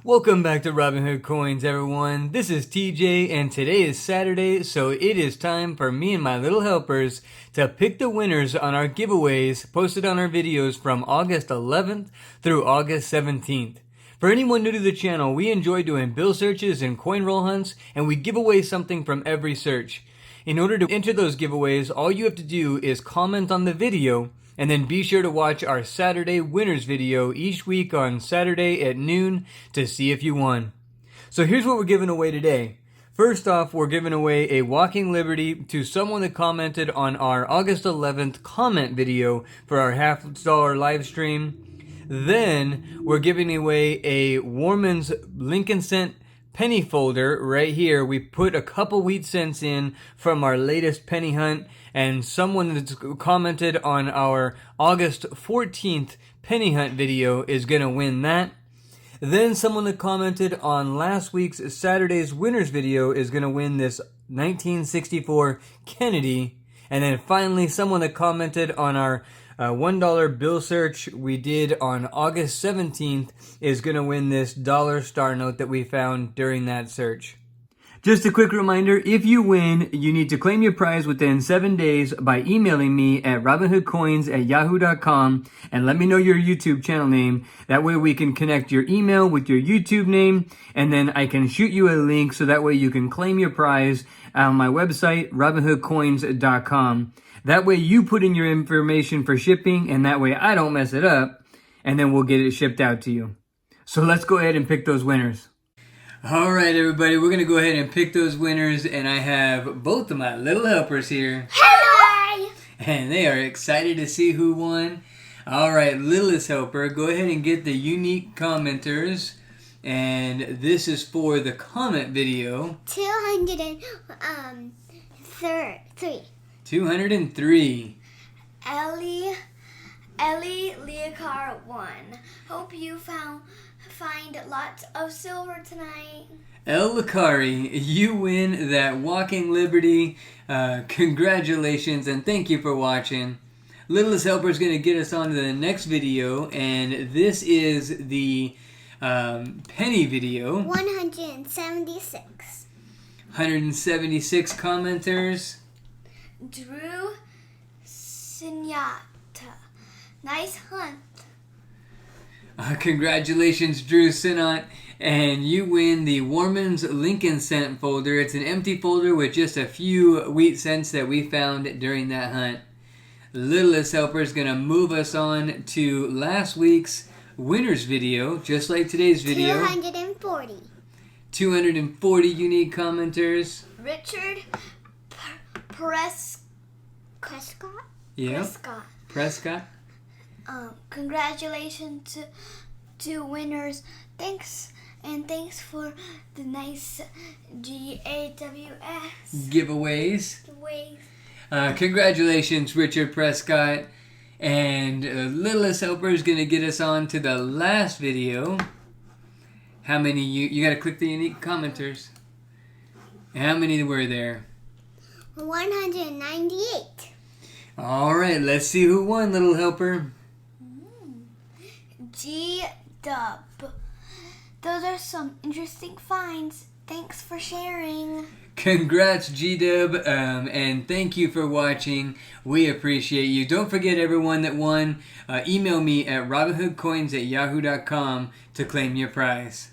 Welcome back to Robinhood Coins, everyone. This is TJ, and today is Saturday, so it is time for me and my little helpers to pick the winners on our giveaways posted on our videos from August 11th through August 17th. For anyone new to the channel, we enjoy doing bill searches and coin roll hunts, and we give away something from every search. In order to enter those giveaways, all you have to do is comment on the video, and then be sure to watch our Saturday winners video each week on Saturday at noon to see if you won. So here's what we're giving away today. First off, we're giving away a Walking Liberty to someone that commented on our August 11th comment video for our $half live stream. Then we're giving away a Warman's Lincoln Cent penny folder right here. We put a couple wheat cents in from our latest penny hunt, and someone that's commented on our August 14th penny hunt video is going to win that. Then someone that commented on last week's Saturday's winners video is going to win this 1964 Kennedy. And then finally, someone that commented on our $1 bill search we did on August 17th is going to win this dollar star note that we found during that search. Just a quick reminder, if you win, you need to claim your prize within 7 days by emailing me at robinhoodcoins@yahoo.com and let me know your YouTube channel name. That way we can connect your email with your YouTube name, and then I can shoot you a link so that way you can claim your prize on my website, robinhoodcoins.com. That way you put in your information for shipping, and that way I don't mess it up, and then we'll get it shipped out to you. So let's go ahead and pick those winners. All right, everybody, we're going to go ahead and pick those winners, and I have both of my little helpers here. Hi! And they are excited to see who won. All right, littlest helper, go ahead and get the unique commenters, and this is for the comment video. 203. 203. Ellie Leocar won. Hope you find lots of silver tonight. El Lakari, you win that Walking Liberty. Congratulations, and thank you for watching. Littlest Helper is going to get us on to the next video, and this is the penny video. 176. 176 commenters. Drew Sinyata. Nice hunt. Congratulations, Drew Sinot, and you win the Warman's Lincoln Cent folder. It's an empty folder with just a few wheat cents that we found during that hunt. Littlest Helper is going to move us on to last week's winners video, just like today's video. 240. 240 unique commenters. Richard Prescott? Yeah. Prescott. Congratulations to winners. Thanks for the nice GAWS Giveaways. Congratulations, Richard Prescott. And Littlest Helper is going to get us on to the last video. How many you got to click the unique commenters. How many were there? 198. All right, let's see who won, Little Helper. G-Dub. Those are some interesting finds. Thanks for sharing. Congrats, G-Dub, and thank you for watching. We appreciate you. Don't forget, everyone that won, email me at robinhoodcoins@yahoo.com to claim your prize.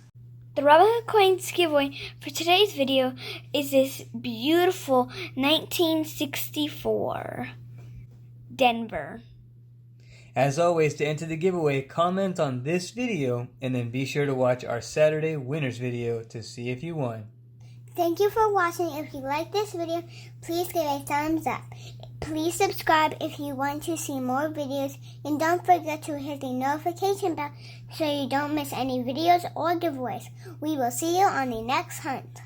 The Robinhood Coins giveaway for today's video is this beautiful 1964 Denver. As always, to enter the giveaway, comment on this video and then be sure to watch our Saturday winners video to see if you won. Thank you for watching. If you like this video, please give a thumbs up. Please subscribe if you want to see more videos, and don't forget to hit the notification bell so you don't miss any videos or giveaways. We will see you on the next hunt.